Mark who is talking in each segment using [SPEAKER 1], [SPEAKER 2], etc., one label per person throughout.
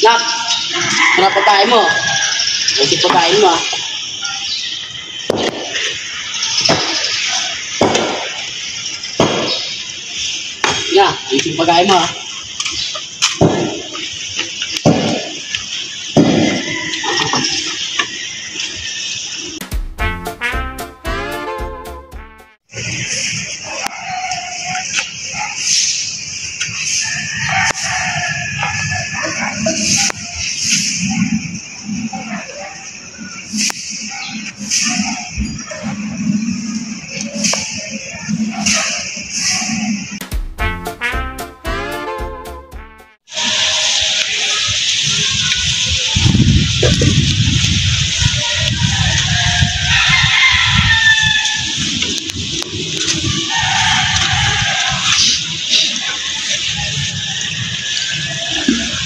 [SPEAKER 1] Nak, ano pagkain mo? Ito pagkain mo ah. Na, ito pagkain mo ah.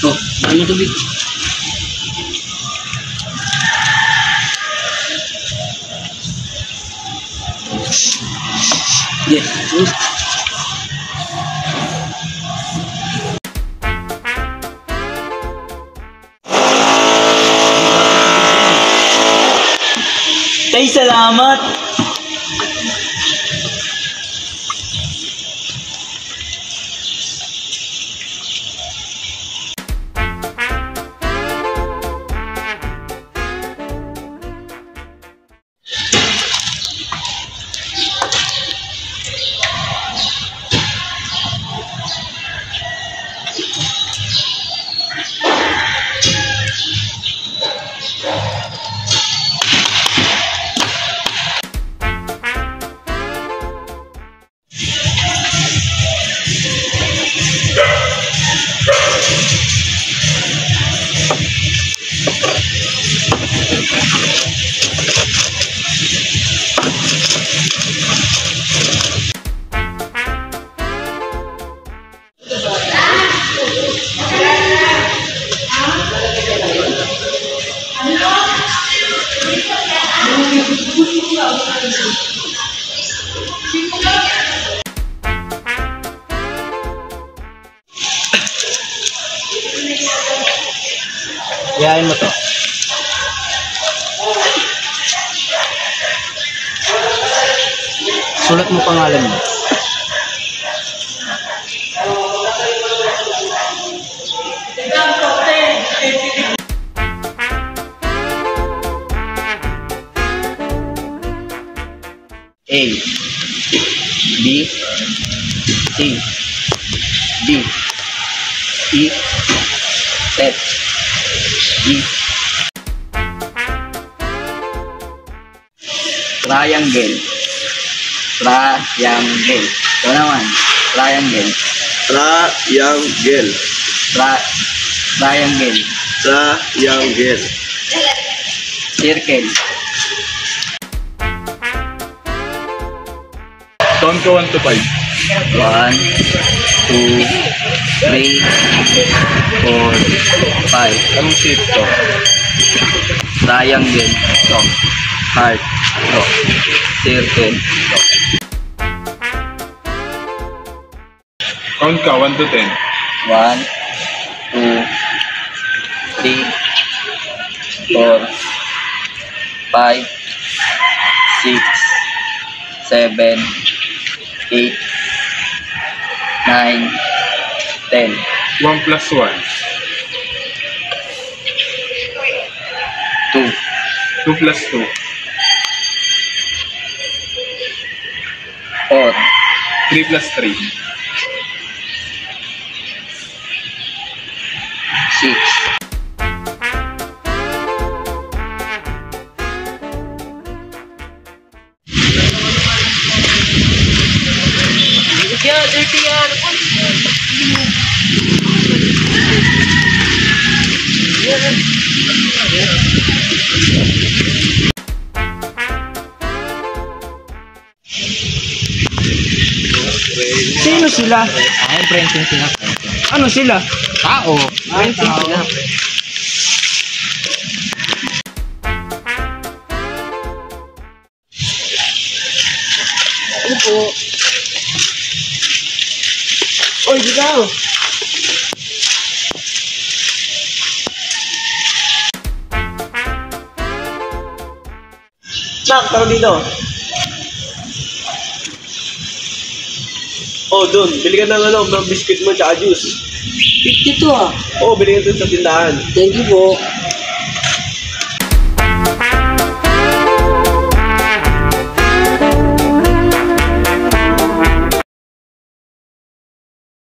[SPEAKER 1] Oh, ano tubig? Yes.
[SPEAKER 2] Tay, salamat!
[SPEAKER 1] Yayain mo to. Sulat mo pangalan mo. A, B, C, D, E, F, G. Triangle. Triangle. Ito naman. Triangle.
[SPEAKER 3] Triangle.
[SPEAKER 1] Triangle.
[SPEAKER 3] Triangle.
[SPEAKER 1] Circle.
[SPEAKER 3] Count ko 1 to 5.
[SPEAKER 1] 1, 2, 3, 4, 5.
[SPEAKER 3] Anong shape to?
[SPEAKER 1] Triangle. Ito. Heart. Ito. Circle. Ito.
[SPEAKER 3] Count ka 1 to 10.
[SPEAKER 1] 1, 2, 3, 4, 5, 6, 7, 8, 9, 10.
[SPEAKER 3] 1 plus 1.
[SPEAKER 1] 2,
[SPEAKER 3] 2 plus 2.
[SPEAKER 1] 4,
[SPEAKER 3] 3 plus 3.
[SPEAKER 1] 6.
[SPEAKER 2] Sino sila?
[SPEAKER 1] Ay, printing sila.
[SPEAKER 2] Ano sila?
[SPEAKER 1] Tao. Printing sila. Ano po? Oy, ikaw!
[SPEAKER 4] Nak, tara dito. Oh, dun. Bili ka ng ng biscuit mo tsaka juice.
[SPEAKER 1] 52 ah.
[SPEAKER 4] Oh, bili ka dun sa tindahan.
[SPEAKER 1] Thank you po.